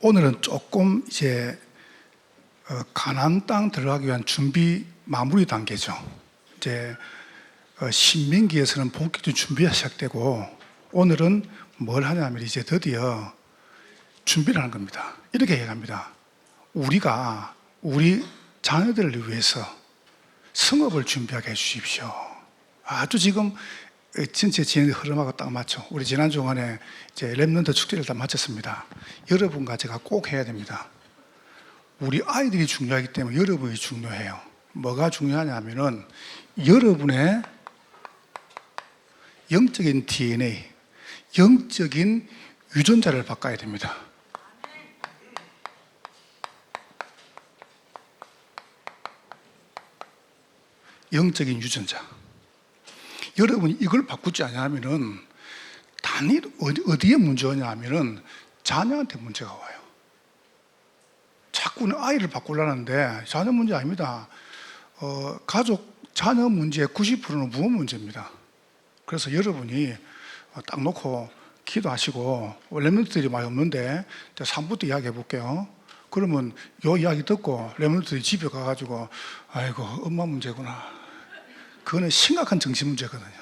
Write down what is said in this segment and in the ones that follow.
오늘은 조금 이제 가나안 땅 들어가기 위한 준비 마무리 단계죠. 이제 신명기에서는 본격적인 준비가 시작되고, 오늘은 뭘 하냐면 이제 드디어 준비를 하는 겁니다. 이렇게 얘기합니다. 우리가 우리 자녀들을 위해서 성읍을 준비하게 해주십시오. 아주 지금 전체 진행의 흐름하고 딱 맞죠. 우리 지난 주간에 이제 렘넌트 축제를 다 마쳤습니다. 여러분과 제가 꼭 해야 됩니다. 우리 아이들이 중요하기 때문에 여러분이 중요해요. 뭐가 중요하냐면은 여러분의 영적인 DNA, 영적인 유전자를 바꿔야 됩니다. 영적인 유전자. 여러분이 이걸 바꾸지 않으면은 단일 어디에 문제가 하면은 자녀한테 문제가 와요. 자꾸는 아이를 바꾸려는데 자녀 문제 아닙니다. 가족 자녀 문제의 90%는 부모 문제입니다. 그래서 여러분이 딱 놓고 기도하시고, 렘넌트들이 많이 없는데 3부터 이야기해 볼게요. 그러면 요 이야기 듣고 렘넌트들이 집에 가가지고 아이고 엄마 문제구나. 그거는 심각한 정신 문제거든요.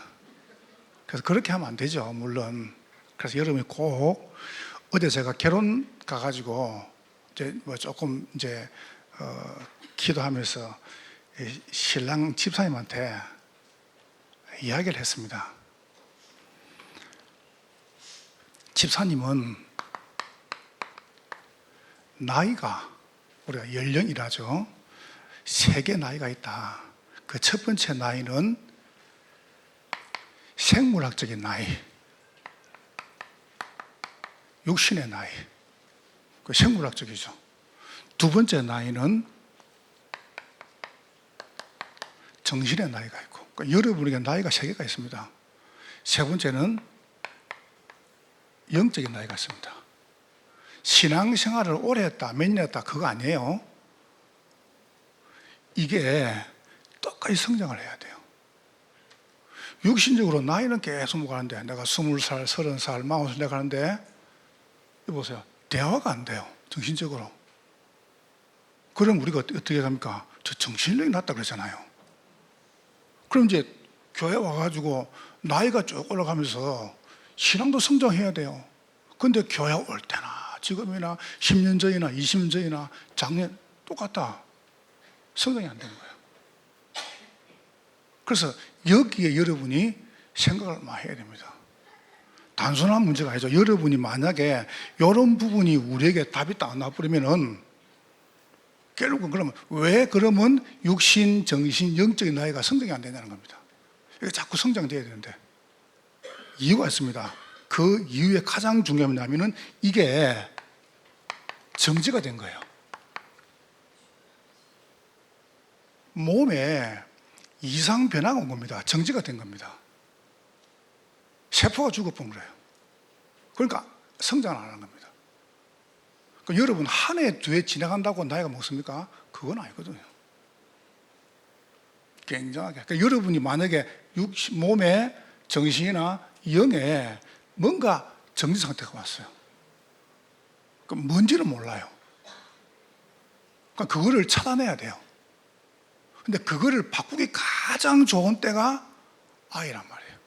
그래서 그렇게 하면 안 되죠, 물론. 그래서 여러분이 꼭, 어제 제가 결혼 가가지고 이제 뭐 조금 이제 기도하면서 신랑 집사님한테 이야기를 했습니다. 집사님은 나이가, 우리가 연령이라죠. 3개 나이가 있다. 그 첫 번째 나이는 생물학적인 나이, 육신의 나이, 그 생물학적이죠. 두 번째 나이는 정신의 나이가 있고, 그러니까 여러분에게 나이가 3개가 있습니다. 세 번째는 영적인 나이가 있습니다. 신앙생활을 오래 했다, 몇 년 했다, 그거 아니에요. 이게 똑같이 성장을 해야 돼요. 육신적으로 나이는 계속 가는데, 내가 20살, 30살, 40살 내가 가는데, 보세요. 대화가 안 돼요. 정신적으로. 그럼 우리가 어떻게 합니까? 저 정신력이 낮다 그러잖아요. 그럼 이제 교회 와가지고 나이가 쭉 올라가면서 신앙도 성장해야 돼요. 근데 교회 올 때나 지금이나 10년 전이나 20년 전이나 작년 똑같다. 성장이 안 되는 거예요. 그래서 여기에 여러분이 생각을 많이 해야 됩니다. 단순한 문제가 아니죠. 여러분이 만약에 이런 부분이 우리에게 답이 딱 나버리면은, 결국은 그러면 왜 그러면 육신, 정신, 영적인 나이가 성장이 안 되냐는 겁니다. 이게 자꾸 성장돼야 되는데 이유가 있습니다. 그 이유의 가장 중요한 게 뭐냐면은 이게 정지가 된 거예요. 몸에 이상 변화가 온 겁니다. 정지가 된 겁니다. 세포가 죽어본 거예요. 그러니까 성장 안 하는 겁니다. 그러니까 여러분 한 해, 두 해 지나간다고 나이가 먹습니까? 그건 아니거든요. 굉장하게. 그러니까 여러분이 만약에 몸에 정신이나 영에 뭔가 정지 상태가 왔어요. 그럼 뭔지는 몰라요. 그러니까 그거를 차단해야 돼요. 근데 그거를 바꾸기 가장 좋은 때가 아이란 말이에요.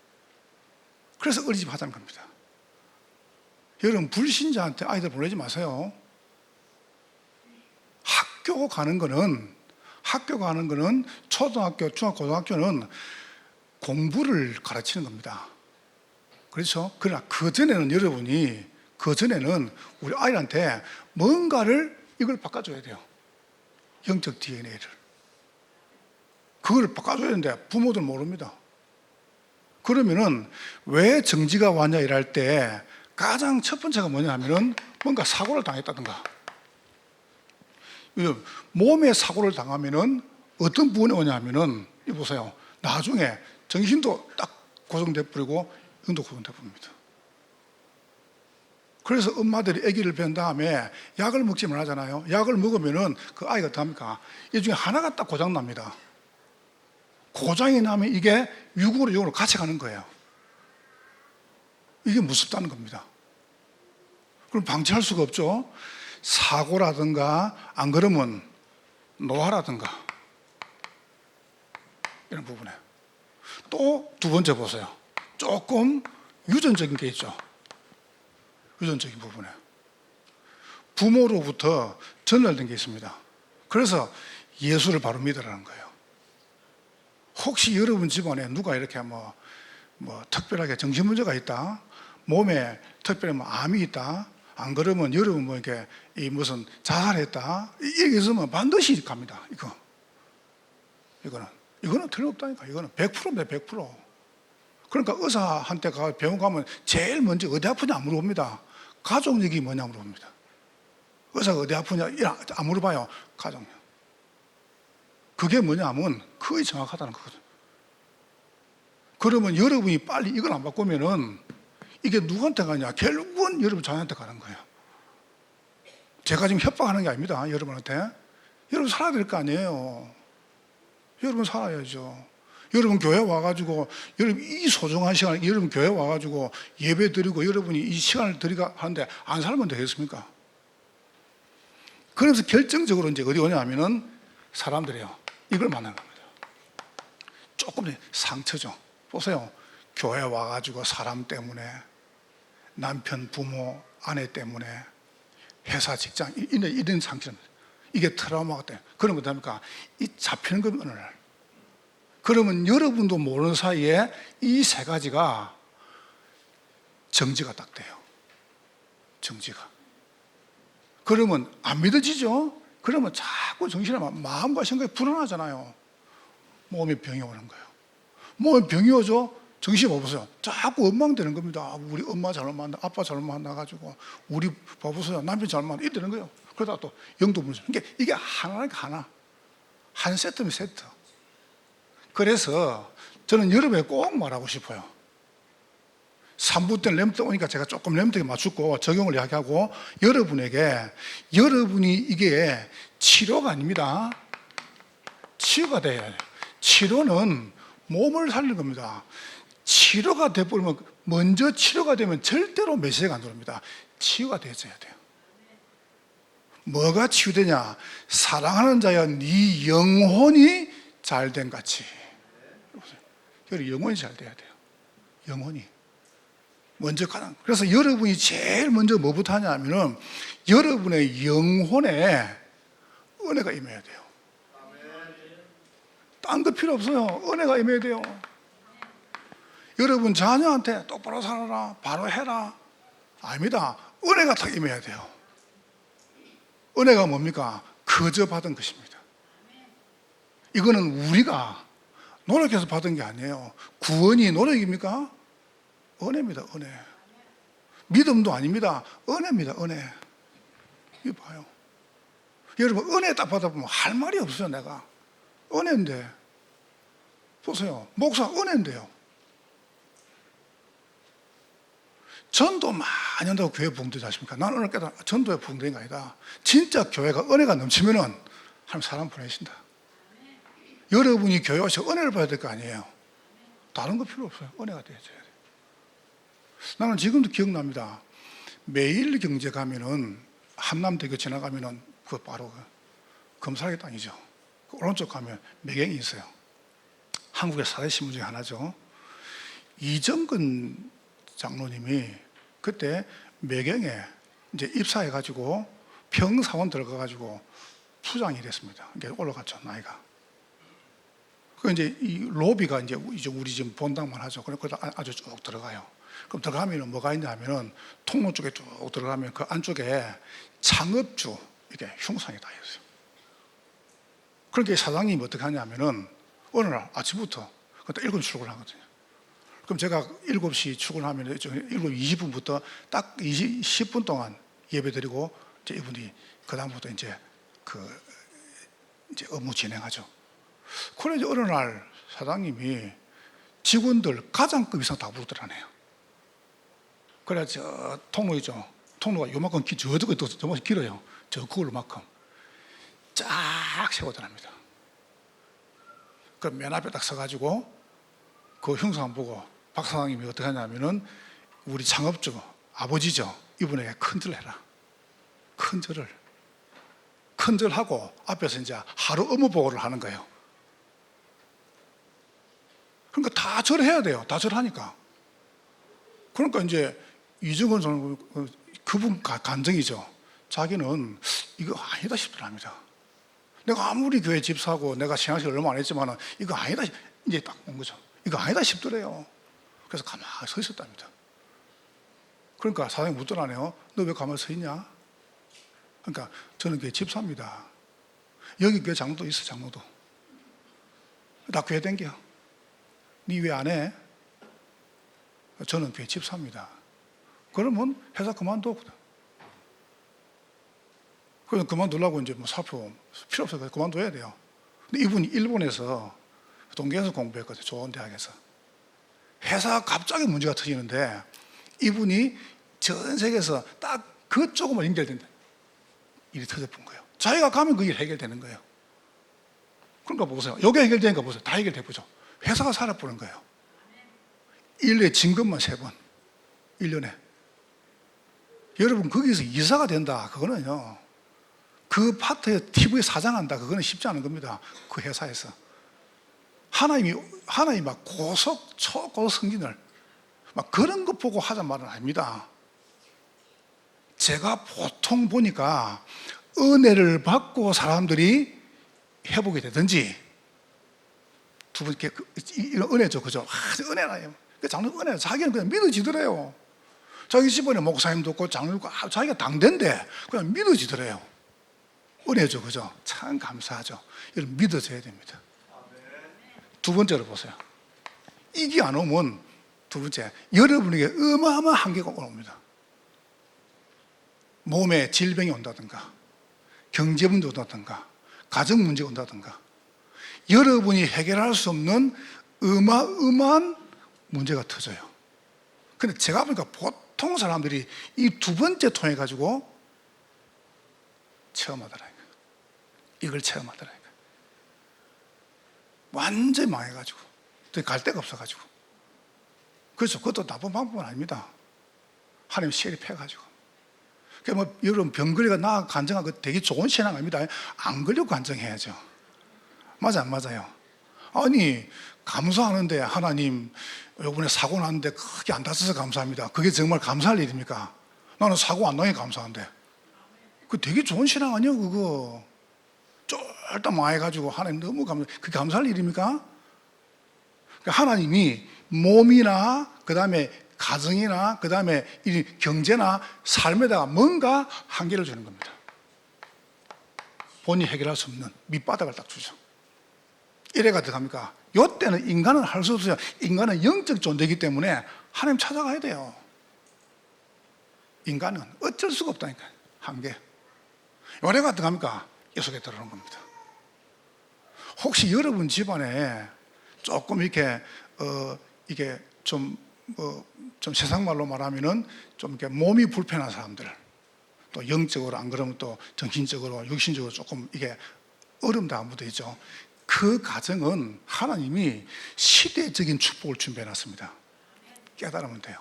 그래서 어린이집 하자는 겁니다. 여러분 불신자한테 아이들 보내지 마세요. 학교 가는 거는 초등학교, 중학교, 고등학교는 공부를 가르치는 겁니다. 그렇죠? 그러나 그전에는 우리 아이한테 뭔가를 이걸 바꿔줘야 돼요. 영적 DNA를. 그걸 바꿔줘야 되는데 부모들 모릅니다. 그러면은 왜 정지가 왔냐 이럴 때 가장 첫 번째가 뭐냐 하면은 뭔가 사고를 당했다든가. 몸에 사고를 당하면은 어떤 부분에 오냐 하면은, 이 보세요. 나중에 정신도 딱 고정돼 버리고 영도 고정돼 버립니다. 그래서 엄마들이 아기를 뵌 다음에 약을 먹지 말하잖아요. 약을 먹으면은 그 아이가 어떡합니까? 이 중에 하나가 딱 고장 납니다. 고장이 나면 이게 육으로 영으로 같이 가는 거예요. 이게 무섭다는 겁니다. 그럼 방치할 수가 없죠. 사고라든가 안 그러면 노화라든가 이런 부분에 또 두 번째 보세요. 조금 유전적인 게 있죠. 유전적인 부분에 부모로부터 전달된 게 있습니다. 그래서 예수를 바로 믿으라는 거예요. 혹시 여러분 집안에 누가 이렇게 뭐 특별하게 정신 문제가 있다, 몸에 특별히 뭐 암이 있다, 안 그러면 여러분 뭐 이렇게 이 무슨 자살했다, 이게 있으면 반드시 갑니다. 이거는 틀림없다니까. 이거는 100%입니다. 100%. 그러니까 의사한테 병원 가면 제일 먼저 어디 아프냐 안 물어봅니다. 가족 얘기 뭐냐 물어봅니다. 의사가 어디 아프냐 안 물어봐요. 가족. 그게 뭐냐 하면 거의 정확하다는 거거든. 그러면 여러분이 빨리 이걸 안 바꾸면은 이게 누구한테 가냐? 결국은 여러분 자녀한테 가는 거예요. 제가 지금 협박하는 게 아닙니다. 여러분한테. 여러분 살아야 될 거 아니에요. 여러분 살아야죠. 여러분 교회 와가지고 여러분 이 소중한 시간 여러분 교회 와가지고 예배 드리고 여러분이 이 시간을 드리가 하는데 안 살면 되겠습니까? 그래서 결정적으로 이제 어디 오냐면은 사람들이요 이걸 만나는 겁니다. 조금 상처죠. 보세요. 교회 와가지고 사람 때문에 남편, 부모, 아내 때문에 회사, 직장 이런 상처입니다. 이게 트라우마가 돼요. 그러면 됩니까? 이 잡히는 겁니다. 어느 날. 그러면 여러분도 모르는 사이에 이 세 가지가 정지가 딱 돼요. 정지가. 그러면 안 믿어지죠? 그러면 자꾸 정신이 마음과 생각이 불안하잖아요. 몸에 병이 오는 거예요. 몸에 병이 오죠? 정신이 없어요. 자꾸 엉망되는 겁니다. 우리 엄마 잘못 만나, 아빠 잘못 만나가지고 우리 봐보세요. 남편 잘못 만나 이러는 거예요. 그러다가 또 영도 무너져. 이게 하나니까 하나. 한 세트면 세트. 그래서 저는 여러분에 꼭 말하고 싶어요. 3부 때 램프 오니까 제가 조금 램프에 맞추고 적용을 이야기하고 여러분이 이게 치료가 아닙니다. 치유가 돼야 해요. 치료는 몸을 살리는 겁니다. 치료가 돼버리면 먼저 치료가 되면 절대로 메시지가 안 들어옵니다. 치유가 되어야 돼요. 뭐가 치유되냐? 사랑하는 자여 네 영혼이 잘된 같이. 영혼이 잘 돼야 돼요. 영혼이 먼저 가는. 그래서 여러분이 제일 먼저 뭐부터 하냐면은 여러분의 영혼에 은혜가 임해야 돼요. 딴 거 필요 없어요. 은혜가 임해야 돼요. 여러분 자녀한테 똑바로 살아라, 바로 해라. 아닙니다. 은혜가 딱 임해야 돼요. 은혜가 뭡니까? 거저 받은 것입니다. 이거는 우리가 노력해서 받은 게 아니에요. 구원이 노력입니까? 은혜입니다. 은혜. 믿음도 아닙니다. 은혜입니다. 은혜. 이거 봐요. 여러분 은혜 딱 받아보면 할 말이 없어요. 내가 은혜인데 보세요. 목사 은혜인데요. 전도 많이 한다고 교회 부흥되지 않습니까? 나는 오늘 깨달아 전도에 부흥된 게 아니다. 진짜 교회가 은혜가 넘치면은 하나님 사람 보내신다. 여러분이 교회 와서 은혜를 받아야 될 거 아니에요. 다른 거 필요 없어요. 은혜가 되어야 돼요. 나는 지금도 기억납니다. 매일 경제 가면은 한남대교 지나가면은 그 바로 검사의 땅이죠. 그 오른쪽 가면 매경이 있어요. 한국의 4대 신문 중에 하나죠. 이정근 장로님이 그때 매경에 이제 입사해가지고 평사원 들어가가지고 부장이 됐습니다. 이게 올라갔죠, 나이가. 그 이제 이 로비가 이제 우리 지금 본당만 하죠. 그래서 아주 쭉 들어가요. 그럼 들어가면 뭐가 있냐 하면은 통로 쪽에 쭉 들어가면 그 안쪽에 창업주 이게 흉상이 다 있어요. 그러니까 사장님이 어떻게 하냐면은 어느 날 아침부터 그때 7시 출근하거든요. 그럼 제가 7시 출근하면 7시 20분부터 딱 10분 동안 예배 드리고 이제 이분이 그다음부터 이제 이제 업무 진행하죠. 그래 이제 어느 날 사장님이 직원들 가장급 이상 다 부르더라네요. 그래 저 통로 있죠. 통로가 요만큼 저쪽에 또 저만큼 길어요. 저 그걸만큼 쫙 세우더랍니다. 그럼 맨 앞에 딱 서가지고 그 형상 보고 박 사장님이 어떻게 하냐면은 우리 창업주 아버지죠. 이분에게 큰절 해라. 큰절을. 큰절하고 앞에서 이제 하루 업무 보고를 하는 거예요. 그러니까 다 절해야 돼요. 다 절하니까. 그러니까 이제 이정은 저는 그분 간증이죠. 자기는 이거 아니다 싶더랍니다. 내가 아무리 교회 집사고 내가 신앙생활 얼마 안 했지만 이거 아니다, 이제 딱 온 거죠. 이거 아니다 싶더래요. 그래서 가만히 서 있었답니다. 그러니까 사장님 묻더라네요. 너 왜 가만히 서 있냐? 그러니까 저는 교회 집사입니다. 여기 교회 장로도 있어, 장로도. 나 교회 댕겨. 니 왜 안 해? 저는 교회 집사입니다. 그러면 회사 그만두거든. 그래서 그만두려고 이제 뭐 사표 필요 없어서 그만둬야 돼요. 근데 이분이 일본에서 동계에서 공부했거든요. 좋은 대학에서. 회사가 갑자기 문제가 터지는데 이분이 전 세계에서 딱 그쪽으로만 연결된다. 일이 터져본 거예요. 자기가 가면 그 일 해결되는 거예요. 그러니까 보세요. 여기 해결되니까 보세요. 다 해결돼 보죠. 회사가 살아보는 거예요. 1년에 진급만 3번. 1년에. 여러분 거기서 이사가 된다. 그거는요. 그 파트에 TV에 사장한다. 그거는 쉽지 않은 겁니다. 그 회사에서. 하나님이 막 고속, 초고속 승진을 막 그런 거 보고 하자는 말은 아닙니다. 제가 보통 보니까 은혜를 받고 사람들이 회복이 되든지 두 분께 이런 은혜죠. 그죠? 은혜라요. 장로님 은혜. 자기는 그냥 믿어지더래요. 자기 집안에 목사님도 없고 장로님도 없고 자기가 당대인데 그냥 믿어지더래요. 은혜죠. 그죠? 참 감사하죠. 이런 믿어져야 됩니다. 두 번째로 보세요. 이게 안 오면 두 번째, 여러분에게 어마어마한 한계가 옵니다. 몸에 질병이 온다든가 경제 문제 온다든가 가정 문제가 온다든가 여러분이 해결할 수 없는 어마어마한 문제가 터져요. 근데 제가 보니까 보통 사람들이 이 두 번째 통해 가지고 체험하더라고요. 이걸 체험하더라고요. 완전히 망해가지고 갈 데가 없어가지고. 그렇죠. 그것도 나쁜 방법은 아닙니다. 하나님 세립해가지고. 그러니까 뭐 여러분 병걸리가 나 간증한 거 되게 좋은 신앙 아닙니다. 안 걸리고 간증해야죠. 맞아 안 맞아요? 아니 감사하는데 하나님 이번에 사고 났는데 크게 안 다쳐서 감사합니다. 그게 정말 감사할 일입니까? 나는 사고 안 나게 감사한데. 그 되게 좋은 신앙 아니에요 그거. 쫄딱 망해가지고 하나님 너무 그게 감사할 일입니까? 그러니까 하나님이 몸이나 그 다음에 가정이나 그 다음에 이 경제나 삶에다가 뭔가 한계를 주는 겁니다. 본인이 해결할 수 없는 밑바닥을 딱 주죠. 이래가 들어갑니까? 이때는 인간은 할 수 없어요. 인간은 영적 존재이기 때문에 하나님 찾아가야 돼요. 인간은 어쩔 수가 없다니까. 한계. 이래가 들어갑니까? 이 속에 들어오는 겁니다. 혹시 여러분 집안에 조금 이렇게 이게 좀 세상 말로 말하면은 좀 이렇게 몸이 불편한 사람들, 또 영적으로 안 그러면 또 정신적으로 육신적으로 조금 이게 어려움도 묻어 있죠. 그 가정은 하나님이 시대적인 축복을 준비해 놨습니다. 깨달으면 돼요.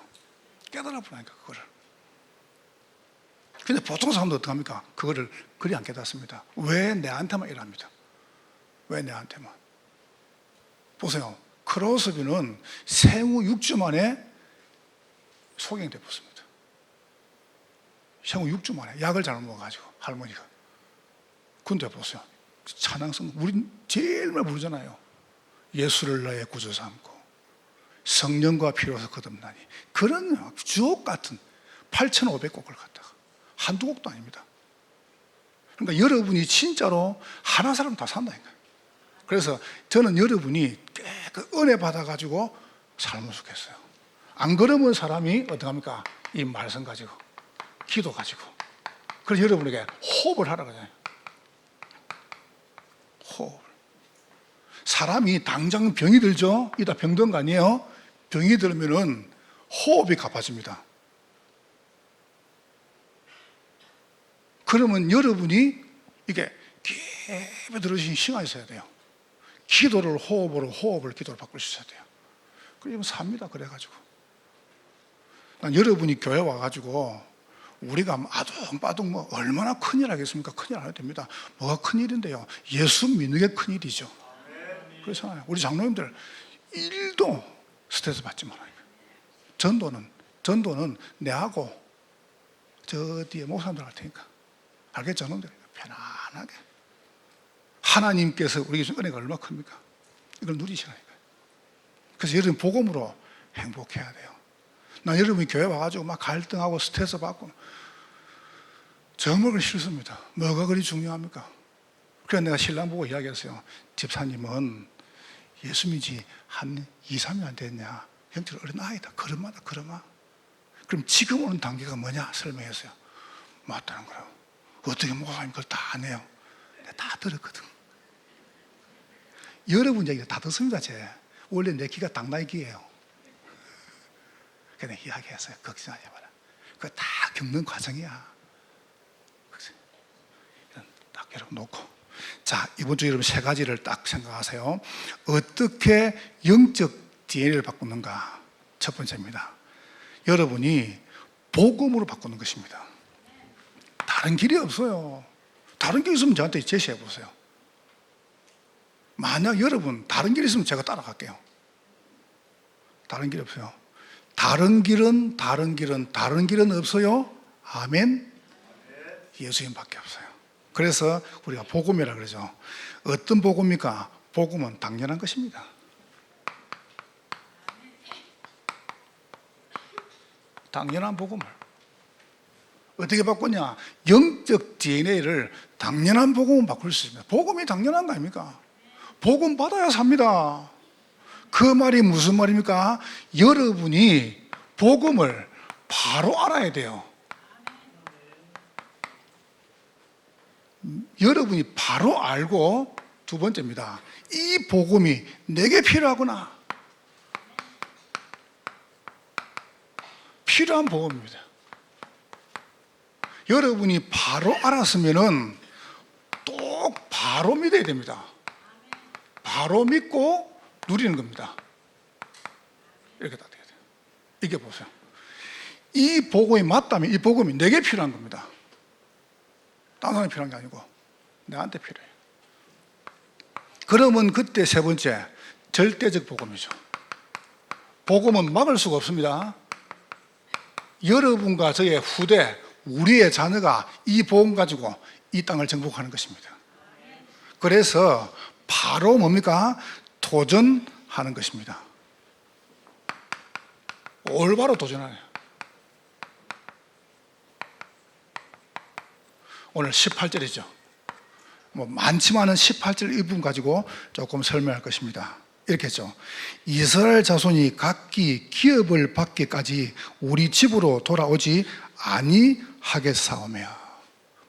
깨달아 보라니까 그거를. 근데 보통 사람도 어떡합니까? 그거를 그리 안 깨닫습니다. 왜 내한테만 이랍니다. 왜 내한테만? 보세요. 크로스비는 생후 6주 만에 소경돼 붙습니다. 생후 6주 만에 약을 잘못 먹어가지고 할머니가. 근데 보세요. 찬양성 우리 제일 많이 부르잖아요. 예수를 나의 구주 삼고 성령과 피로서 거듭나니 그런 주옥 같은 8,500곡을 갖다가 한두 곡도 아닙니다. 그러니까 여러분이 진짜로 하나 사람 다 산다니까요. 그래서 저는 여러분이 그 은혜 받아가지고 살면 좋겠어요. 안 그러면 사람이 어떡합니까? 이 말씀 가지고 기도 가지고 그래서 여러분에게 호흡을 하라고 하잖아요. 호흡. 사람이 당장 병이 들죠? 이따 병든 거 아니에요? 병이 들면은 호흡이 가빠집니다. 그러면 여러분이 이게 깊이 들으신 시간이 있어야 돼요. 기도를 호흡으로, 호흡을 기도로 바꿀 수 있어야 돼요. 그러면 삽니다. 그래가지고. 난 여러분이 교회 와가지고 우리가 아둥바둥 뭐 얼마나 큰일 하겠습니까? 큰일 안 해도 됩니다. 뭐가 큰일인데요? 예수 믿는 게 큰일이죠. 그렇잖아요. 우리 장로님들 1도 스트레스 받지 말아요. 전도는 내하고 저 뒤에 목사님들 할 테니까. 알겠죠? 장로님들 편안하게. 하나님께서 우리에게 준 은혜가 얼마나 큽니까? 이걸 누리시라니까요. 그래서 여러분 복음으로 행복해야 돼요. 난 여러분이 교회 와가지고 막 갈등하고 스트레스 받고 정말 싫습니다. 뭐가 그리 중요합니까? 그래서 내가 신랑 보고 이야기했어요. 집사님은 예수 믿지 한 2, 3년 안 됐냐? 형들 어린 아이다. 걸음마다 걸음마. 그럼 지금 오는 단계가 뭐냐? 설명했어요. 맞다는 거라고. 어떻게 목사님 그걸 다 안 해요? 내가 다 들었거든. 여러분 얘기 다 듣습니다. 원래 내 귀가 당나귀 귀예요. 그냥 이야기했어요. 걱정하지 마라. 그거 다 겪는 과정이야. 딱 여러분 놓고. 자, 이번 주 여러분 3가지를 딱 생각하세요. 어떻게 영적 DNA를 바꾸는가? 첫 번째입니다. 여러분이 복음으로 바꾸는 것입니다. 다른 길이 없어요. 다른 길이 있으면 저한테 제시해 보세요. 만약 여러분 다른 길이 있으면 제가 따라갈게요. 다른 길이 없어요. 다른 길은 없어요. 아멘. 예수님밖에 없어요. 그래서 우리가 복음이라 그러죠. 어떤 복음입니까? 복음은 당연한 것입니다. 당연한 복음을 어떻게 바꾸냐? 영적 DNA를 당연한 복음으로 바꿀 수 있습니다. 복음이 당연한 거 아닙니까? 복음 받아야 삽니다. 그 말이 무슨 말입니까? 여러분이 복음을 바로 알아야 돼요. 여러분이 바로 알고, 두 번째입니다. 이 복음이 내게 필요하구나. 필요한 복음입니다. 여러분이 바로 알았으면은 또 바로 믿어야 됩니다. 바로 믿고 누리는 겁니다. 이렇게 다 돼야 돼요. 이게 보세요. 이 복음이 맞다면 이 복음이 내게 필요한 겁니다. 다른 사람이 필요한 게 아니고 내한테 필요해요. 그러면 그때 세 번째, 절대적 복음이죠. 복음은 막을 수가 없습니다. 여러분과 저의 후대, 우리의 자녀가 이 복음 가지고 이 땅을 정복하는 것입니다. 그래서 바로 뭡니까? 도전하는 것입니다. 올바로 도전하네요. 오늘 18절이죠. 뭐 많지만은 18절 이 부분 가지고 조금 설명할 것입니다. 이렇게 했죠. 이스라엘 자손이 각기 기업을 받기까지 우리 집으로 돌아오지 아니하겠사오며.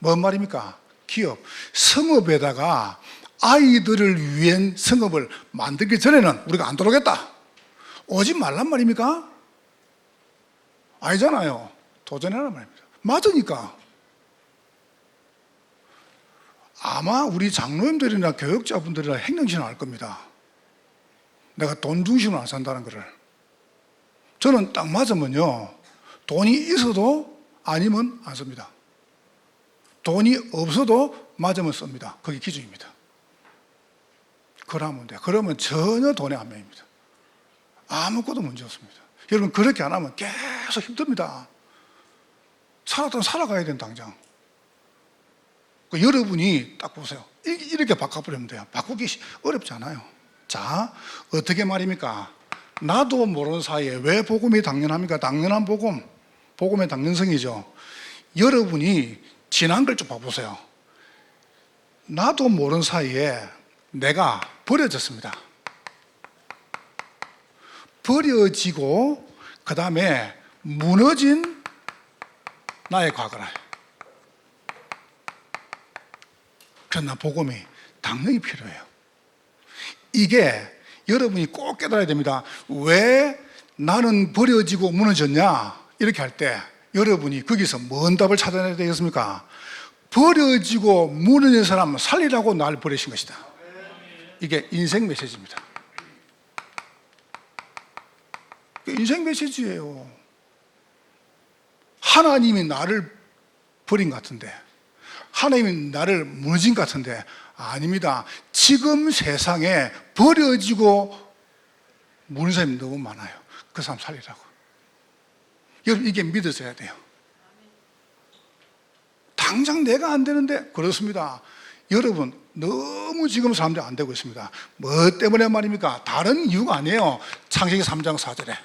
뭔 말입니까? 기업. 성읍에다가 아이들을 위한 성읍을 만들기 전에는 우리가 안 돌아오겠다. 오지 말란 말입니까? 아니잖아요. 도전하란 말입니다. 맞으니까. 아마 우리 장로님들이나 교육자분들이나 행정신은 알 겁니다. 내가 돈 중심으로 안 산다는 것을. 저는 딱 맞으면요, 돈이 있어도 아니면 안 씁니다. 돈이 없어도 맞으면 씁니다. 그게 기준입니다. 그러면 돼요. 그러면 전혀 돈에 안 매입니다. 아무것도 문제 없습니다. 여러분, 그렇게 안 하면 계속 힘듭니다. 살았던 살아가야 되는 당장. 여러분이 딱 보세요. 이렇게 바꿔버리면 돼요. 바꾸기 어렵지 않아요. 자, 어떻게 말입니까? 나도 모르는 사이에 왜 복음이 당연합니까? 당연한 복음, 복음의 당연성이죠. 여러분이 지난 걸 좀 봐보세요. 나도 모르는 사이에 내가 버려졌습니다. 버려지고 그 다음에 무너진 나의 과거라. 그러나 복음이 당연히 필요해요. 이게 여러분이 꼭 깨달아야 됩니다. 왜 나는 버려지고 무너졌냐? 이렇게 할 때 여러분이 거기서 뭔 답을 찾아내야 되겠습니까? 버려지고 무너진 사람 살리라고 날 버리신 것이다. 이게 인생 메시지입니다. 인생 메시지예요. 하나님이 나를 버린 것 같은데, 하나님이 나를 무너진 것 같은데, 아닙니다. 지금 세상에 버려지고 무너진 사람이 너무 많아요. 그 사람 살리라고. 여러분, 이게 믿어져야 돼요. 당장 내가 안 되는데, 그렇습니다. 여러분, 너무 지금 사람들이 안 되고 있습니다. 뭐 때문에 말입니까? 다른 이유가 아니에요. 창세기 3장 4절에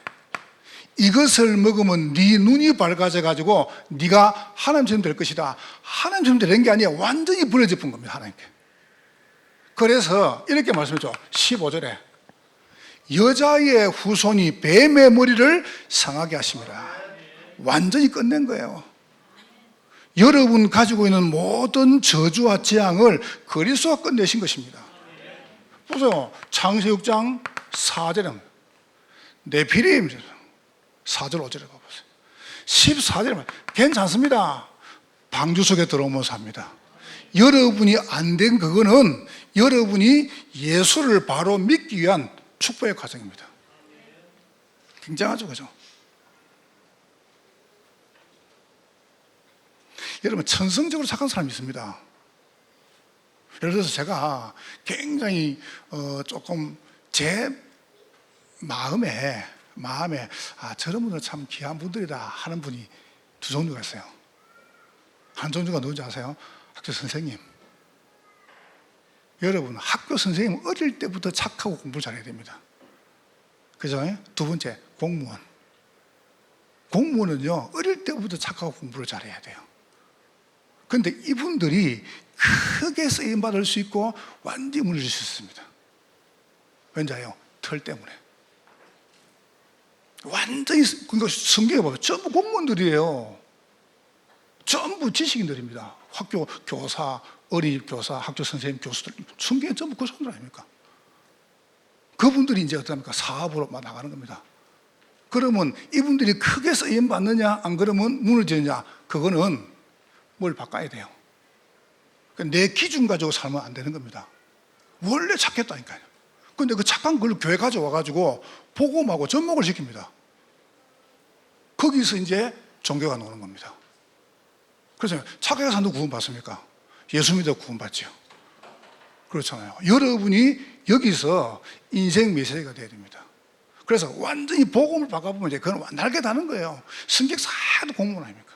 이것을 먹으면 네 눈이 밝아져 가지고 네가 하나님처럼 될 것이다. 하나님처럼 되는 게 아니에요. 완전히 버려져 본 겁니다, 하나님께. 그래서 이렇게 말씀했죠. 15절에 여자의 후손이 뱀의 머리를 상하게 하십니다. 완전히 끝낸 거예요. 여러분 가지고 있는 모든 저주와 재앙을 그리스도가 끝내신 것입니다. 보세요. 창세기 6장 4절에 네피림 4절 5절에 봐보세요. 14절에 괜찮습니다. 방주 속에 들어오면서 합니다. 여러분이 안 된 그거는 여러분이 예수를 바로 믿기 위한 축복의 과정입니다. 굉장하죠, 그죠? 여러분, 천성적으로 착한 사람이 있습니다. 예를 들어서 제가 굉장히 조금 제 마음에 저런 분들 참 귀한 분들이다 하는 분이 두 종류가 있어요. 한 종류가 누군지 아세요? 학교 선생님. 여러분, 학교 선생님은 어릴 때부터 착하고 공부를 잘해야 됩니다. 그죠? 두 번째, 공무원. 공무원은요, 어릴 때부터 착하고 공부를 잘해야 돼요. 그런데 이분들이 크게 쓰임받을 수 있고 완전히 무너질 수 있습니다. 왠지요? 털 때문에. 완전히, 그러니까 성경에 보면 전부 공무원들이에요. 전부 지식인들입니다. 학교 교사, 어린이집 교사, 학교 선생님, 교수들. 성경에 전부 그 사람들 아닙니까? 그분들이 이제 어떡합니까? 사업으로 나가는 겁니다. 그러면 이분들이 크게 쓰임받느냐, 안 그러면 무너지느냐, 그거는 뭘 바꿔야 돼요. 내 기준 가지고 살면 안 되는 겁니다. 원래 착했다니까요. 근데 그 착한 걸 교회 가져와가지고 복음하고 접목을 시킵니다. 거기서 이제 종교가 나오는 겁니다. 그래서 착하게 산다고 구원받습니까? 예수 믿어 구원받죠. 그렇잖아요. 여러분이 여기서 인생 메시지가 돼야 됩니다. 그래서 완전히 복음을 바꿔보면 이제 그건 날개 다는 거예요. 성경 싹 공무원 아닙니까?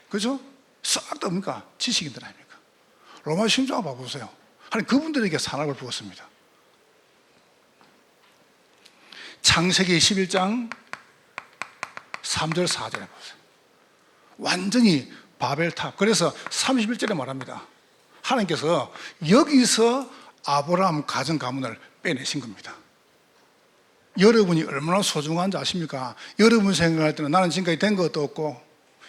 그죠? 싹 다 뭡니까? 지식인들 아닙니까? 로마 신조가 봐보세요. 하나님 그분들에게 산업을 부었습니다. 창세기 11장 3절 4절에 보세요. 완전히 바벨탑. 그래서 31절에 말합니다. 하나님께서 여기서 아브라함 가정 가문을 빼내신 겁니다. 여러분이 얼마나 소중한지 아십니까? 여러분 생각할 때는 나는 지금까지 된 것도 없고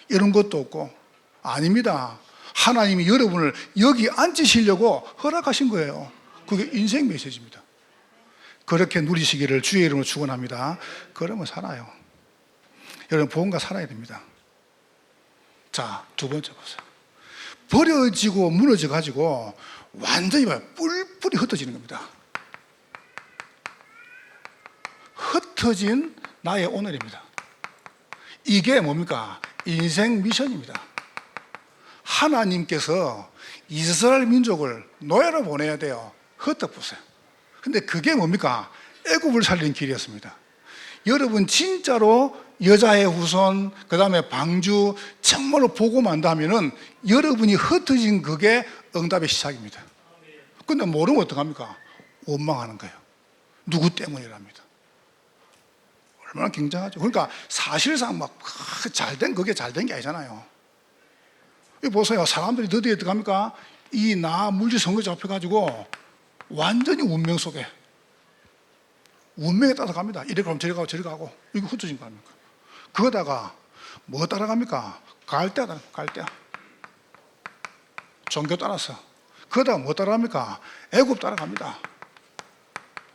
이런 것도 없고, 아닙니다. 하나님이 여러분을 여기 앉히시려고 허락하신 거예요. 그게 인생 메시지입니다. 그렇게 누리시기를 주의 이름으로 축원합니다. 그러면 살아요. 여러분, 복음과 살아야 됩니다. 자, 두 번째 보세요. 버려지고 무너져 가지고 완전히 뿔뿔이 흩어지는 겁니다. 흩어진 나의 오늘입니다. 이게 뭡니까? 인생 미션입니다. 하나님께서 이스라엘 민족을 노예로 보내야 돼요. 흩어보세요. 근데 그게 뭡니까? 애굽을 살리는 길이었습니다. 여러분 진짜로 여자의 후손, 그 다음에 방주 정말로 보고만 한다면은 여러분이 흩어진 그게 응답의 시작입니다. 근데 모르면 어떡합니까? 원망하는 거예요. 누구 때문이랍니다. 얼마나 굉장하죠. 그러니까 사실상 막 잘된 그게 잘된 게 아니잖아요. 이 보세요. 사람들이 드디어 어떡합니까? 이 나 물질 선거 잡혀가지고 완전히 운명 속에, 운명에 따라갑니다. 이래 가면 저리 가고 저리 가고. 이거 흩어진 거 아닙니까? 그거다가 뭐 따라갑니까? 갈대야, 갈대. 종교 따라서. 그거다가 뭐 따라갑니까? 애굽 따라갑니다.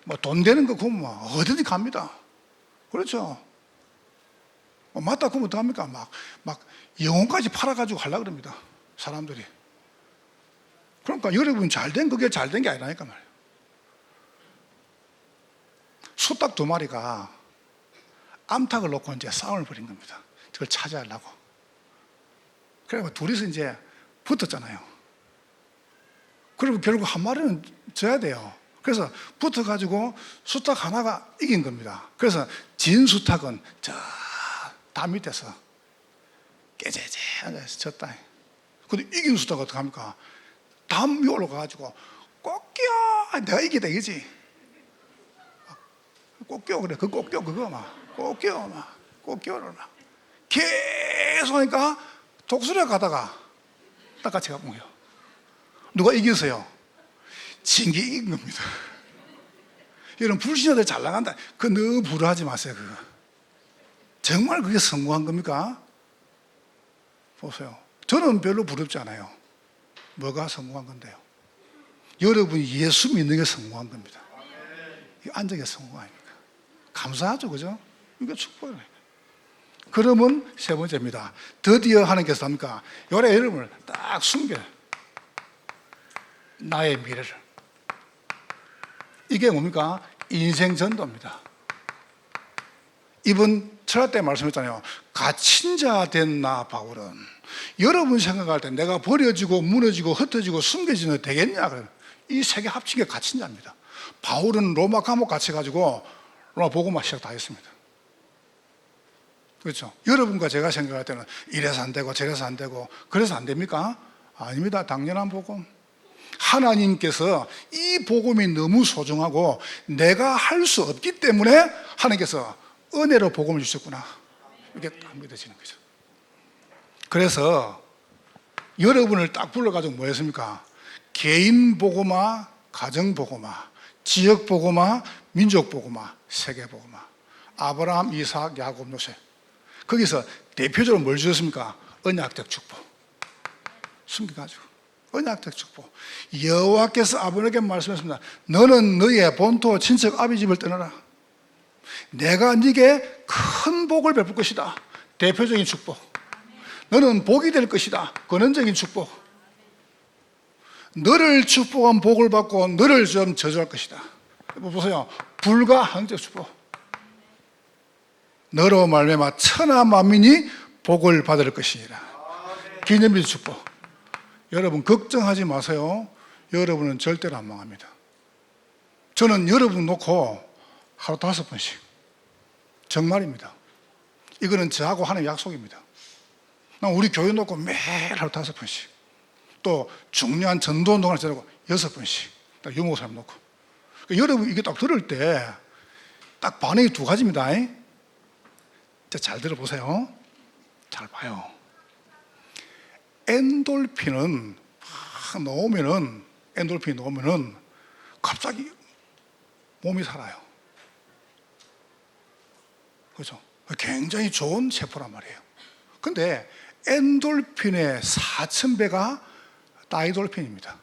뭐 돈 되는 거 그건 뭐 어디든지 갑니다. 그렇죠? 맞다 그러면 어떡합니까? 막 영혼까지 팔아가지고 하려고 그럽니다. 사람들이. 그러니까 여러분 잘된 그게 잘된 게 아니라니까 말이에요. 소딱 두 마리가 암탉을 놓고 이제 싸움을 벌인 겁니다. 그걸 차지하려고. 그래서 둘이서 이제 붙었잖아요. 그리고 결국 한 마리는 져야 돼요. 그래서 붙어가지고 수탉 하나가 이긴 겁니다. 그래서 진 수탉은 저 담 밑에서 깨재재 앉아서 졌다. 근데 이긴 수탉은 어떡합니까? 담 위로 올라가가지고 꽃기야 내가 이기다 이거지. 꽃기요 그래. 그 꽃기요 그거 막 꽃기요 막 꽃기요를 막 계속 하니까 독수리가 가다가 딱 같이 가보게요. 누가 이겼어요? 진 게 이긴 겁니다. 여러분 불신자들 잘 나간다. 그거 너무 부러워하지 마세요. 그거 정말 그게 성공한 겁니까? 보세요. 저는 별로 부럽지 않아요. 뭐가 성공한 건데요? 여러분이 예수 믿는 게 성공한 겁니다. 이거 안정의 성공 아닙니까? 감사하죠, 그죠? 이게 축복이에요. 그러면 세 번째입니다. 드디어 하나님께서 합니까? 요래 여러분을 딱 숨겨요. 나의 미래를. 이게 뭡니까? 인생 전도입니다. 이번 철학 때 말씀했잖아요. 갇힌 자 된 나 바울은 여러분 생각할 때 내가 버려지고 무너지고 흩어지고 숨겨지면 되겠냐? 이 세 개 합친 게 갇힌 자입니다. 바울은 로마 감옥 갇혀가지고 로마 복음화 시작 다 했습니다. 그렇죠? 여러분과 제가 생각할 때는 이래서 안 되고 저래서 안 되고 그래서 안 됩니까? 아닙니다. 당연한 복음. 하나님께서 이 복음이 너무 소중하고 내가 할 수 없기 때문에 하나님께서 은혜로 복음을 주셨구나. 이게 딱 믿어지는 거죠. 그래서 여러분을 딱 불러가지고 뭐 했습니까? 개인 복음화, 가정 복음화, 지역 복음화, 민족 복음화, 세계 복음화. 아브라함, 이삭, 야곱, 요셉. 거기서 대표적으로 뭘 주셨습니까? 언약적 축복. 숨겨가지고 언약적 축복. 여호와께서 아브라함에게 말씀했습니다. 너는 너의 본토 친척 아비 집을 떠나라. 내가 네게 큰 복을 베풀 것이다. 대표적인 축복. 너는 복이 될 것이다. 근원적인 축복. 너를 축복한 복을 받고 너를 좀 저주할 것이다. 보세요. 불가항적 축복. 너로 말미암아 천하 만민이 복을 받을 것이니라. 기념일 축복. 여러분 걱정하지 마세요. 여러분은 절대로 안 망합니다. 저는 여러분 놓고 하루 5번씩 정말입니다. 이거는 저하고 하는 약속입니다. 우리 교회 놓고 매일 하루 5번씩 또 중요한 전도 운동을 저하고 6번씩 딱 유목사 사람 놓고 여러분 이게 딱 들을 때 딱 반응이 2가지입니다. 잘 들어보세요. 잘 봐요. 엔돌핀은 엔돌핀이 나오면은 갑자기 몸이 살아요. 그렇죠? 굉장히 좋은 세포란 말이에요. 근데 엔돌핀의 4000배가 다이돌핀입니다.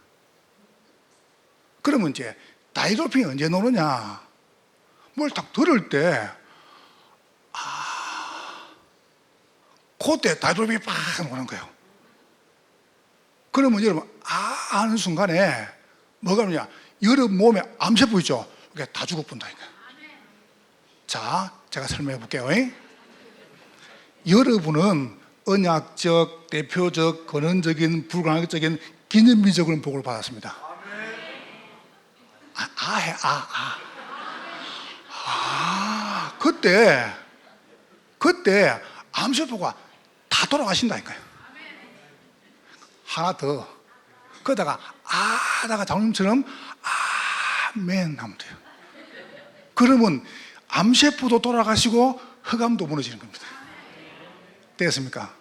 그러면 이제 다이돌핀이 언제 나오느냐? 뭘 딱 들을 때 그때 다이돌핀이 팍 나오는 거예요. 그러면 여러분 하는 순간에 뭐가 그러냐? 여러분 몸에 암세포 있죠? 그게 다 죽어본다니까. 자, 제가 설명해 볼게요. 여러분은 언약적, 대표적, 근원적인, 불가항적인 기념비적인 복을 받았습니다. 그때 암세포가 다 돌아가신다니까요. 하나 더. 그러다가 하다가 장님처럼 아멘 하면 돼요. 그러면 암세포도 돌아가시고 흑암도 무너지는 겁니다. 되겠습니까?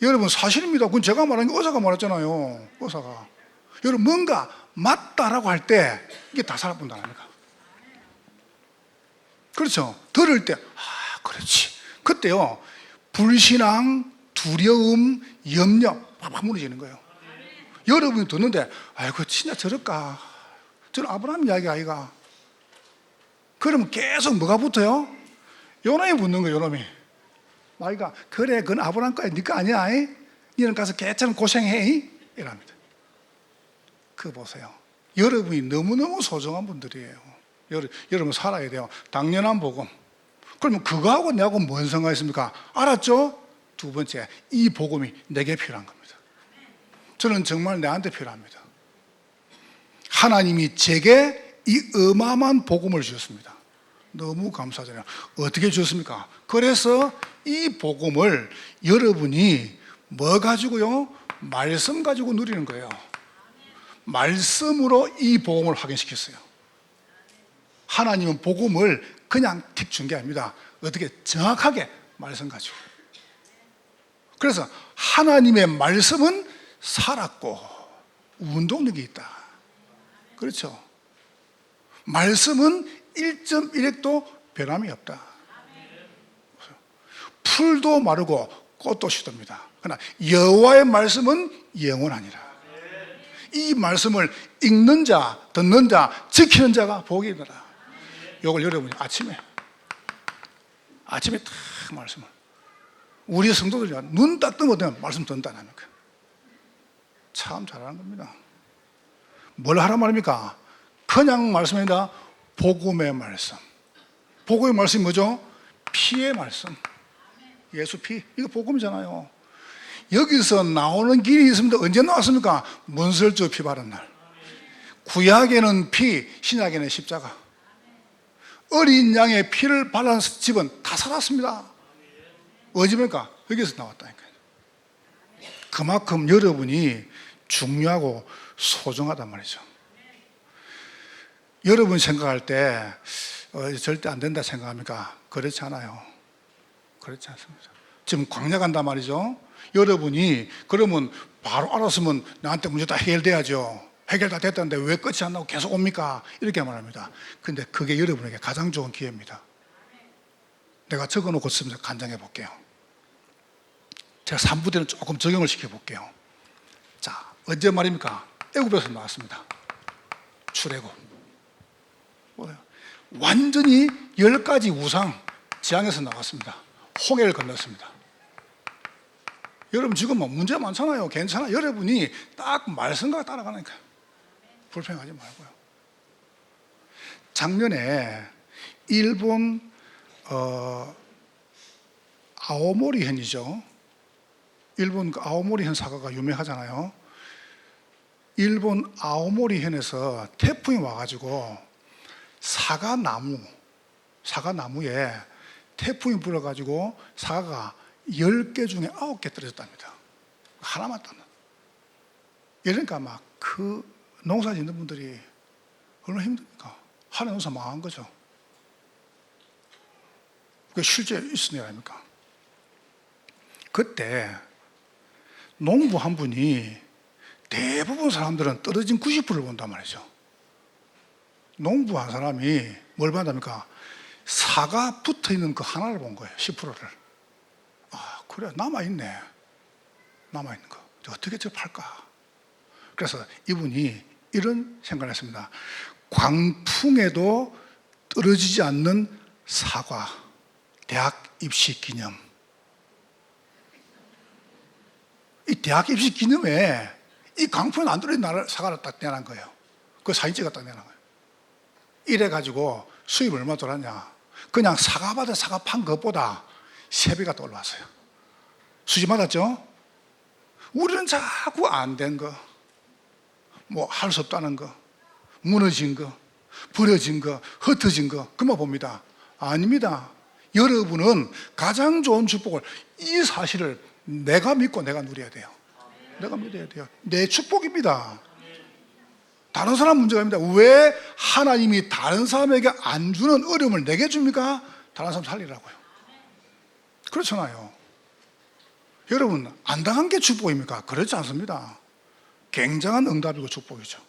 여러분 사실입니다. 그건 제가 말한 게 의사가 말했잖아요. 의사가. 여러분 뭔가 맞다라고 할 때 이게 다 살아본다는 겁니까? 그렇죠? 들을 때 그렇지. 그때요 불신앙, 두려움, 염려 막 무너지는 거예요. 여러분이 듣는데 아이고 진짜 저럴까? 저는 아브라함 이야기 아이가. 그러면 계속 뭐가 붙어요? 요놈이 붙는 거예요. 요놈이. 아이가 그래 그건 아브라함 거야. 네 거 아니야. 너는 가서 개처럼 고생해. 이랍니다. 그거 보세요. 여러분이 너무너무 소중한 분들이에요. 여러분 살아야 돼요. 당연한 복음. 그러면 그거하고 내하고 뭔 상관이 있습니까? 알았죠? 두 번째, 이 복음이 내게 필요한 겁니다. 저는 정말 내한테 필요합니다. 하나님이 제게 이 어마어마한 복음을 주셨습니다. 너무 감사드려요. 어떻게 주셨습니까? 그래서 이 복음을 여러분이 뭐 가지고요? 말씀 가지고 누리는 거예요. 말씀으로 이 복음을 확인시켰어요. 하나님은 복음을 그냥 틱 준 게 아닙니다. 어떻게 정확하게 말씀 가지고. 그래서 하나님의 말씀은 살았고 운동력이 있다. 그렇죠? 말씀은 1.1핵도 변함이 없다. 풀도 마르고 꽃도 시듭니다. 그러나 여호와의 말씀은 영원하니라. 이 말씀을 읽는 자, 듣는 자, 지키는 자가 복이 있노라. 이걸 여러분이 아침에 딱 말씀을, 우리 성도들이 눈 딱 뜨면 말씀 듣는다는 거예요. 참 잘하는 겁니다. 뭘 하란 말입니까? 그냥 말씀이 아니라 복음의 말씀. 복음의 말씀이 뭐죠? 피의 말씀. 예수 피. 이거 복음이잖아요. 여기서 나오는 길이 있습니다. 언제 나왔습니까? 문설주 피 바른 날. 구약에는 피, 신약에는 십자가. 어린 양의 피를 발라는 집은 다 살았습니다. 어디입니까? 여기서 나왔다니까요. 그만큼 여러분이 중요하고 소중하단 말이죠. 여러분 생각할 때 절대 안 된다 생각합니까? 그렇지 않아요. 그렇지 않습니다. 지금 광야 간단 말이죠. 여러분이 그러면 바로 알았으면 나한테 문제 다 해결돼야죠. 해결 다 됐다는데 왜 끝이 안 나고 계속 옵니까? 이렇게 말합니다. 근데 그게 여러분에게 가장 좋은 기회입니다. 내가 적어놓고 있으면 간장해 볼게요. 제가 3부대는 조금 적용을 시켜볼게요. 자, 언제 말입니까? 애굽에서 나왔습니다. 출애굽. 완전히 10가지 우상 지향에서 나왔습니다. 홍해를 건넜습니다. 여러분 지금 뭐 문제 많잖아요. 괜찮아. 여러분이 딱 말씀과 따라가니까 불평하지 말고요. 작년에 일본 아오모리 현이죠. 일본 그 아오모리 현 사과가 유명하잖아요. 일본 아오모리 현에서 태풍이 와가지고 사과나무에 태풍이 불어가지고 사과가 10개 중에 9개 떨어졌답니다. 하나만 땄나. 이러니까 막 그 농사 짓는 분들이 얼마나 힘듭니까? 하늘 농사 망한 거죠. 그게 실제 있은 일 아닙니까? 그때 농부 한 분이 대부분 사람들은 떨어진 90%를 본단 말이죠. 농부 한 사람이 뭘 본답니까? 사과 붙어 있는 그 하나를 본 거예요. 10%를. 아, 그래, 남아있네. 남아있는 거. 어떻게 저 팔까? 그래서 이분이 이런 생각을 했습니다. 광풍에도 떨어지지 않는 사과, 대학 입시 기념. 이 대학 입시 기념에 이 광풍에 안 떨어진 사과를 딱 내놓은 거예요. 그 사진 찍어 딱 내놓은 거예요. 이래가지고 수입 얼마 돌았냐? 그냥 사과밭에 사과 판 것보다 3배가 더 올라왔어요. 수지 맞았죠? 우리는 자꾸 안 된 거, 뭐 할 수 없다는 거, 무너진 거, 버려진 거, 흩어진 거, 그만 봅니다. 아닙니다. 여러분은 가장 좋은 축복을, 이 사실을 내가 믿고 내가 누려야 돼요. 내가 믿어야 돼요. 내 축복입니다. 다른 사람 문제가 아닙니다. 왜 하나님이 다른 사람에게 안 주는 어려움을 내게 줍니까? 다른 사람 살리라고요. 그렇잖아요. 여러분, 안 당한 게 축복입니까? 그렇지 않습니다. 굉장한 응답이고 축복이죠.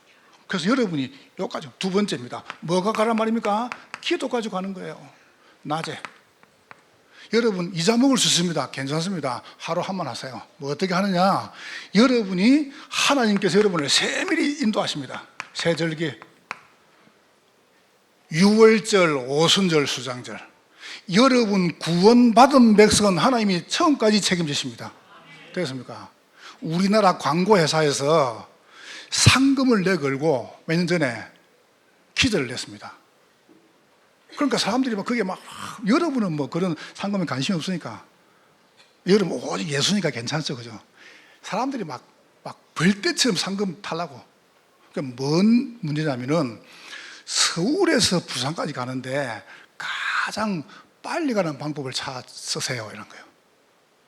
그래서 여러분이 여기까지 두 번째입니다. 뭐가 가란 말입니까? 기도까지 가는 거예요. 낮에. 여러분 이자 먹을 수 있습니다. 괜찮습니다. 하루 한 번 하세요. 뭐 어떻게 하느냐? 여러분이 하나님께서 여러분을 세밀히 인도하십니다. 세절기, 유월절, 오순절, 수장절. 여러분 구원받은 백성은 하나님이 처음까지 책임지십니다. 됐습니까? 우리나라 광고회사에서 상금을 내걸고 몇 년 전에 퀴즈를 냈습니다. 그러니까 사람들이 막 그게 막, 여러분은 뭐 그런 상금에 관심이 없으니까 여러분 오직 예수니까 괜찮죠, 그죠? 사람들이 막 벌떼처럼 상금 타려고. 그러니까 뭔 문제냐면은 서울에서 부산까지 가는데 가장 빨리 가는 방법을 쓰세요, 이런 거예요.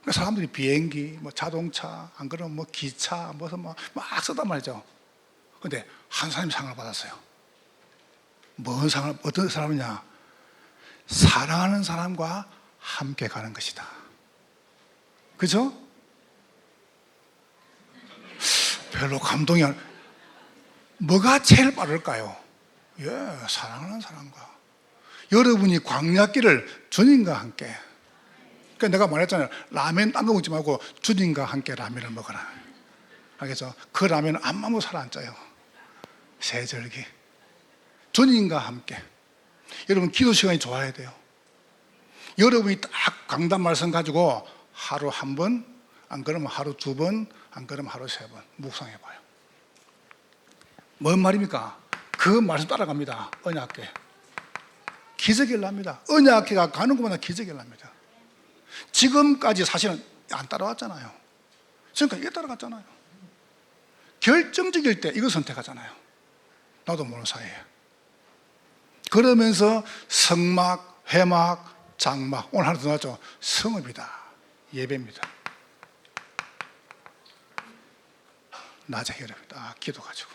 그러니까 사람들이 비행기, 뭐 자동차, 안 그러면 뭐 기차, 무슨 막 쓰단 말이죠. 근데 한 사람이 상을 받았어요. 뭔 상을, 어떤 사람이냐? 사랑하는 사람과 함께 가는 것이다. 그죠? 별로 감동이 안, 뭐가 제일 빠를까요? 예, 사랑하는 사람과. 여러분이 광야길을 주님과 함께. 그러니까 내가 말했잖아요. 라면 딴 거 먹지 말고 주님과 함께 라면을 먹어라. 알겠죠? 그 라면은 안마도 살 안 쪄요. 세절기. 주님과 함께. 여러분 기도 시간이 좋아야 돼요. 여러분이 딱 강단 말씀 가지고 하루 한 번, 안 그러면 하루 두 번, 안 그러면 하루 세 번 묵상해 봐요. 뭔 말입니까? 그 말씀 따라갑니다. 언약궤. 기적이 일납니다. 언약궤가 가는 곳마다 기적이 일납니다. 지금까지 사실은 안 따라왔잖아요. 지금까지 이게 따라갔잖아요. 결정적일 때 이거 선택하잖아요. 나도 모르는 사이에. 그러면서 성막, 회막, 장막, 오늘 하나 더 나왔죠. 성읍이다. 예배입니다. 낮에 여러분 기도 가지고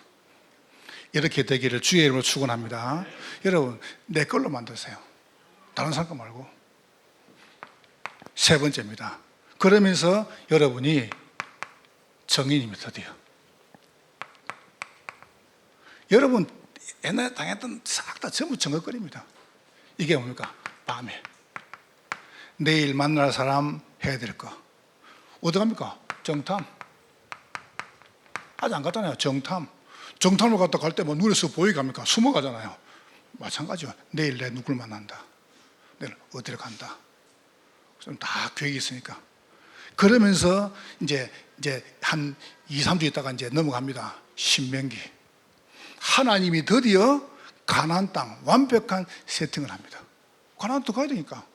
이렇게 되기를 주의 이름으로 축원합니다. 여러분 내 걸로 만드세요. 다른 사람 거 말고. 세 번째입니다. 그러면서 여러분이 정인입니다. 드디어 여러분 옛날에 당했던 싹 다 전부 정거거립니다. 이게 뭡니까? 밤에 내일 만날 사람 해야 될 거 어디 갑니까? 정탐. 아직 안 갔잖아요. 정탐을 갔다 갈 때 뭐 눈에서 보이게 갑니까? 숨어 가잖아요. 마찬가지요. 내일 내 누굴 만난다. 내일 어디를 간다. 다 계획이 있으니까. 그러면서 이제 한 2, 3주 있다가 이제 넘어갑니다. 신명기. 하나님이 드디어 가나안 땅 완벽한 세팅을 합니다. 가나안 또 가야 되니까.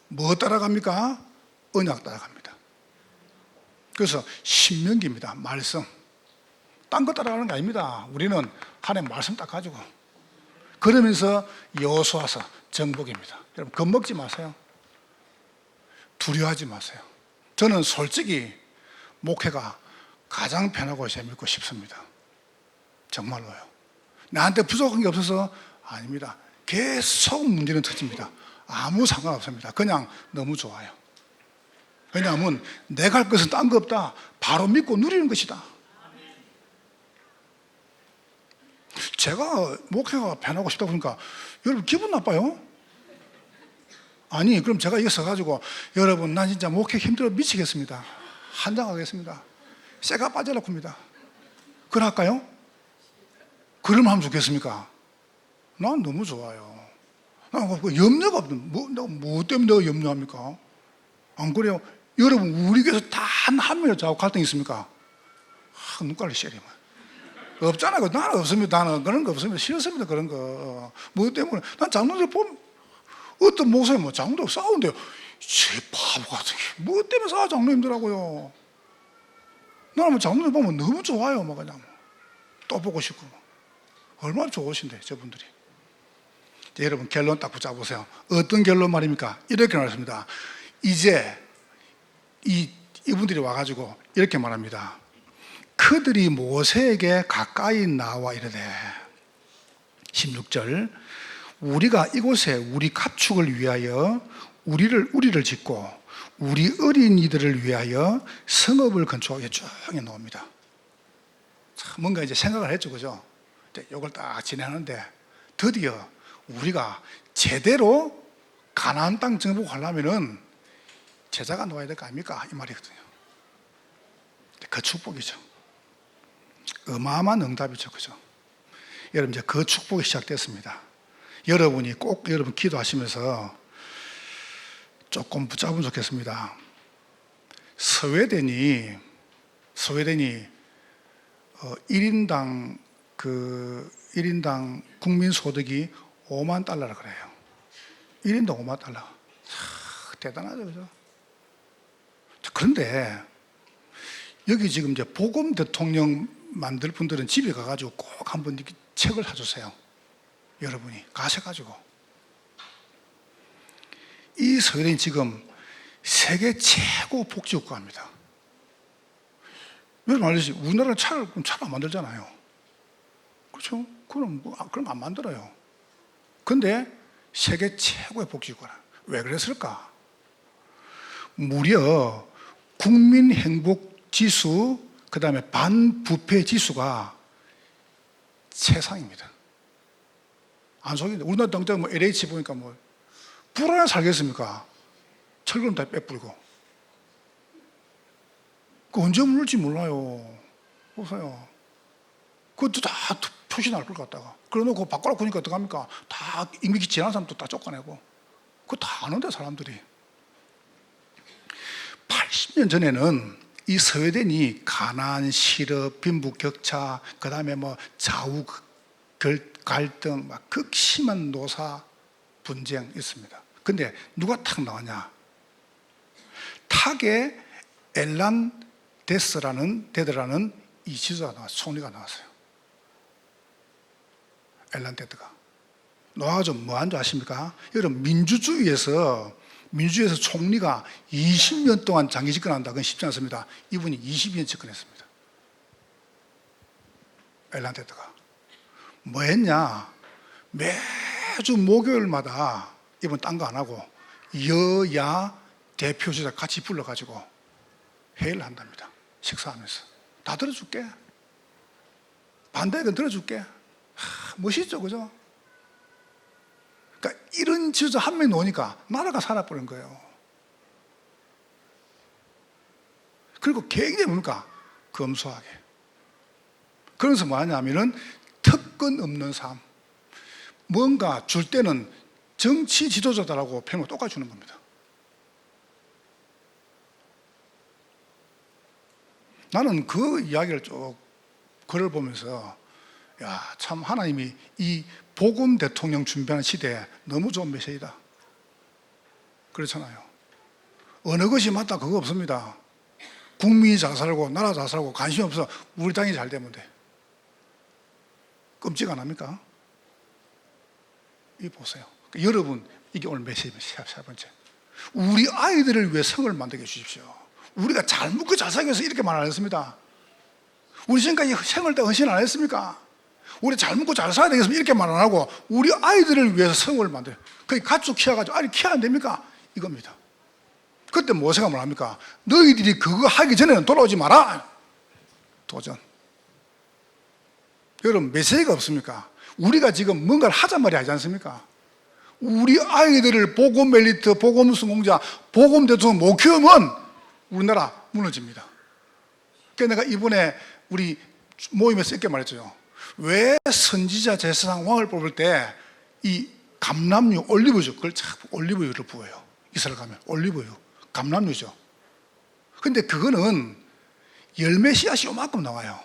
뭐 따라갑니까? 언약 따라갑니다. 그래서 신명기입니다. 말씀. 딴 거 따라가는 게 아닙니다. 우리는 하나님 말씀 딱 가지고. 그러면서 여호수아서 정복입니다. 여러분 겁먹지 마세요. 두려워하지 마세요. 저는 솔직히 목회가 가장 편하고 재밌고 싶습니다. 정말로요. 나한테 부족한 게 없어서 아닙니다. 계속 문제는 터집니다. 아무 상관없습니다. 그냥 너무 좋아요. 왜냐하면 내가 할 것은 딴 거 없다. 바로 믿고 누리는 것이다. 제가 목회가 편하고 싶다 보니까 여러분 기분 나빠요? 아니 그럼 제가 이거 써가지고 여러분 난 진짜 목회 힘들어 미치겠습니다. 한장하겠습니다. 쇠가 빠져라 굽니다. 그럴까요? 그러면 하면 좋겠습니까? 난 너무 좋아요. 난 염려가 없는 뭐 때문에 내가 염려합니까? 안 그래요? 여러분 우리 교회에서 단 한 명이라도 저하고 갈등 있습니까? 눈깔이 시리면 없잖아요. 나는 없습니다. 나는 그런 거 없습니다. 싫습니다. 그런 거. 뭐 때문에 난 장로들 보면 어떤 목사님 뭐 장로들 싸운대요. 제 바보 같은 게 뭐 때문에 싸워 장로님들하고요. 나는 뭐 장로들 보면 너무 좋아요. 막 그냥 또 보고 싶고 얼마나 좋으신데 저분들이. 여러분 결론 딱 붙잡으세요. 어떤 결론 말입니까? 이렇게 말했습니다. 이제 이분들이 와가지고 이렇게 말합니다. 그들이 모세에게 가까이 나와 이르되 16절 우리가 이곳에 우리 가축을 위하여 우리를 짓고 우리 어린이들을 위하여 성읍을 건축하게 쭉 해놓습니다. 뭔가 이제 생각을 했죠, 그죠? 이걸 딱 진행하는데 드디어 우리가 제대로 가나안 땅 정복하려면은 제자가 놓아야 될 거 아닙니까? 이 말이거든요. 그 축복이죠. 어마어마한 응답이죠, 그죠? 여러분 이제 그 축복이 시작됐습니다. 여러분이 꼭 여러분 기도하시면서 조금 붙잡으면 좋겠습니다. 스웨덴이 1인당 국민 소득이 5만 달러라 그래요. 1인당 5만 달러. 대단하죠, 그죠? 그런데 여기 지금 이제 복음 대통령 만들 분들은 집에 가가지고 꼭 한번 이렇게 책을 사주세요. 여러분이 가셔가지고 이 스웨덴이 지금 세계 최고 복지국가입니다. 여러분 알듯이 우리나라는 차를 안 만들잖아요. 그렇죠? 그럼 안 만들어요. 근데 세계 최고의 복지국가라. 왜 그랬을까? 무려 국민 행복 지수, 그 다음에 반부패 지수가 최상입니다. 안 속이는데 우리나라 당장 뭐 LH 보니까 뭐 불안해 살겠습니까? 철근 다 빼뿌리고. 그 언제 물을지 몰라요. 보세요. 그것도 다 표시 날 것 같다가. 그래 놓고 바꿔라 그러니까 어떡합니까? 다 임기 지난 사람도 다 쫓아내고. 그거 다 아는데 사람들이. 80년 전에는 이 스웨덴이 가난, 실업, 빈부격차, 그 다음에 뭐 좌우 갈등, 막 극심한 노사 분쟁 있습니다. 근데 누가 탁 나왔냐? 탁에 엘란 데드라는 이 지도자가 나왔어요. 총리가 나왔어요. 엘란 데드가. 나와가지고 뭐 한 줄 아십니까? 여러분, 민주주의에서 총리가 20년 동안 장기 집권한다. 그건 쉽지 않습니다. 이분이 22년 집권했습니다. 엘란 데드가. 뭐 했냐? 매주 목요일마다 이분 딴 거 안 하고 여야 대표주자 같이 불러가지고 회의를 한답니다. 식사하면서. 다 들어줄게. 반대건 들어줄게. 멋있죠, 그죠? 그러니까 이런 지도자 한 명이 나오니까 나라가 살아버린 거예요. 그리고 굉장히 뭡니까? 검소하게. 그래서 뭐 하냐면은 특권 없는 삶. 뭔가 줄 때는 정치 지도자다라고 표현을 똑같이 주는 겁니다. 나는 그 이야기를 쭉 글을 보면서 야, 참 하나님이 이 복음 대통령 준비하는 시대에 너무 좋은 메시지다. 그렇잖아요. 어느 것이 맞다 그거 없습니다. 국민이 잘 살고 나라 잘 살고 관심 없어 우리 당이 잘 되면 돼. 끔찍 안 합니까? 이 보세요. 여러분, 이게 오늘 메시지입니다. 세 번째. 우리 아이들을 위해 성을 만들게 해주십시오. 우리가 잘 먹고 잘 살기 위해서 이렇게 말 안 했습니다. 우리 지금까지 생을 다 헌신 안 했습니까? 우리 잘 먹고 잘 살아야 되겠으면 이렇게 말 안 하고 우리 아이들을 위해서 성을 만들어요. 그게 가축 키워가지고 아니 키워 안 됩니까? 이겁니다. 그때 뭐 생각을 합니까? 너희들이 그거 하기 전에는 돌아오지 마라. 도전. 여러분 메시지가 없습니까? 우리가 지금 뭔가를 하잔 말이 아니지 않습니까? 우리 아이들을 복음 엘리트, 복음 성공자, 복음 대통령 못 키우면 우리나라 무너집니다. 그래서 내가 이번에 우리 모임에서 이렇게 말했죠. 왜 선지자 제사장 왕을 뽑을 때 이 감람류, 올리브유, 그걸 자꾸 올리브유를 부어요. 이스라엘 가면 올리브유, 감람류죠. 근데 그거는 열매 씨앗이 요만큼 나와요.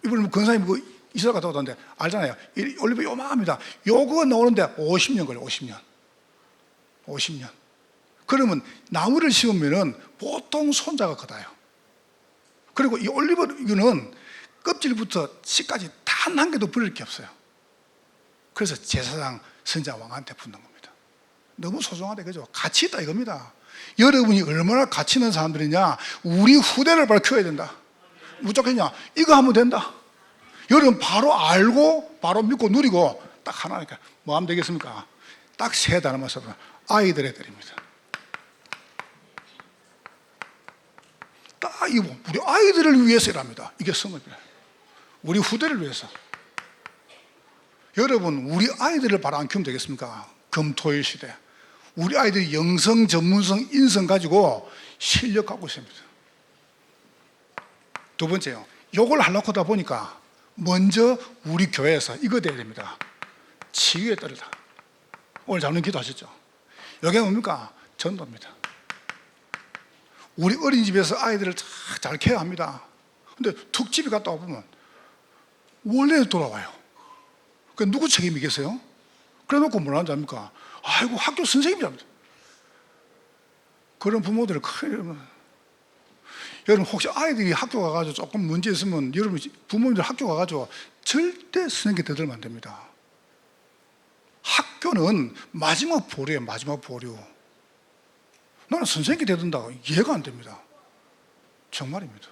이번에 권사님 그 이스라엘 갔다 오던데 알잖아요. 올리브유 요만합니다. 요거 나오는데 50년 걸려요. 50년. 그러면 나무를 심으면은 보통 손자가 커다요. 그리고 이 올리브유는 껍질부터 씨까지 단 한 개도 버릴 게 없어요. 그래서 제사장, 선지자, 왕한테 붙는 겁니다. 너무 소중하다, 그죠? 가치 있다 이겁니다. 여러분이 얼마나 가치 있는 사람들이냐? 우리 후대를 바로 키워야 된다. 무조건이냐? 이거 하면 된다. 여러분 바로 알고 바로 믿고 누리고 딱 하나니까 뭐 하면 되겠습니까? 딱 세 단어만 써봐. 아이들의 드립니다. 딱 이거 우리 아이들을 위해서 일합니다. 이게 성읍이에요. 우리 후대를 위해서. 여러분 우리 아이들을 바로 안 키우면 되겠습니까? 금토일 시대. 우리 아이들이 영성, 전문성, 인성 가지고 실력 갖고 있습니다. 두 번째요. 요걸 하려고 하다 보니까 먼저 우리 교회에서 이거 돼야 됩니다. 치유에 따르다. 오늘 잡는 기도 하셨죠? 여기 뭡니까? 전도입니다. 우리 어린이집에서 아이들을 잘 케어합니다. 근데 특집이 갔다 와보면 원래 돌아와요. 그 누구 책임이겠어요? 그래 놓고 뭐라 하는지 압니까? 아이고 학교 선생님이 합니다. 그런 부모들을 큰일. 여러분 혹시 아이들이 학교 가가지고 조금 문제 있으면 여러분 부모님들 학교 가가지고 절대 선생님께 대들면 안 됩니다. 학교는 마지막 보류예요. 마지막 보류. 나는 선생님께 대든다고 이해가 안 됩니다. 정말입니다.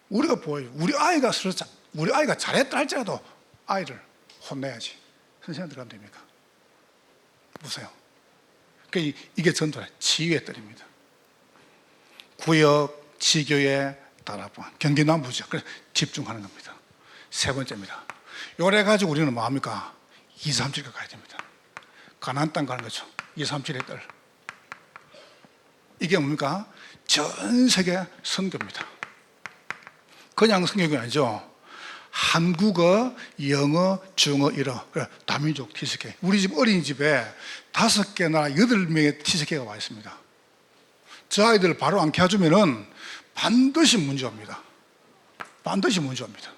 우리가 보여요. 우리 아이가 잘했다 할지라도 아이를 혼내야지. 선생님한테 가면 됩니까? 보세요. 이게 전도라 지휘의 뜰입니다. 구역, 지교의 다락방, 경기 남부죠. 그래서 집중하는 겁니다. 세 번째입니다. 요래 가지고 우리는 뭐합니까? 237가 가야 됩니다. 가나안 땅 가는 거죠. 237의 뜰. 이게 뭡니까? 전 세계 선교입니다. 그냥 선교가 아니죠. 한국어, 영어, 중어, 일어, 다민족 티스케. 우리 집 어린이집에 5개나 8명의 티스케가 와 있습니다. 저 아이들 바로 안 켜주면은 반드시 문제 옵니다. 반드시 문제 옵니다.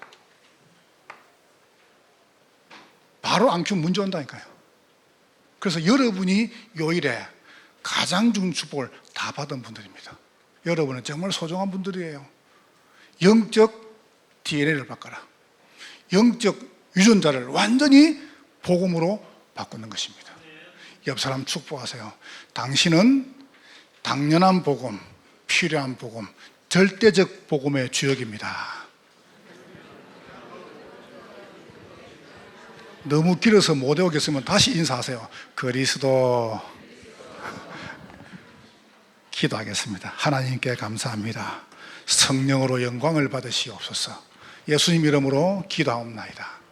바로 안 켜면 문제 온다니까요. 그래서 여러분이 요일에 가장 좋은 축복을 다 받은 분들입니다. 여러분은 정말 소중한 분들이에요. 영적 DNA를 바꿔라. 영적 유전자를 완전히 복음으로 바꾸는 것입니다. 옆 사람 축복하세요. 당신은 당연한 복음, 필요한 복음, 절대적 복음의 주역입니다. 너무 길어서 못 외우겠으면 다시 인사하세요. 그리스도. 기도하겠습니다. 하나님께 감사합니다. 성령으로 영광을 받으시옵소서. 예수님 이름으로 기도하옵나이다.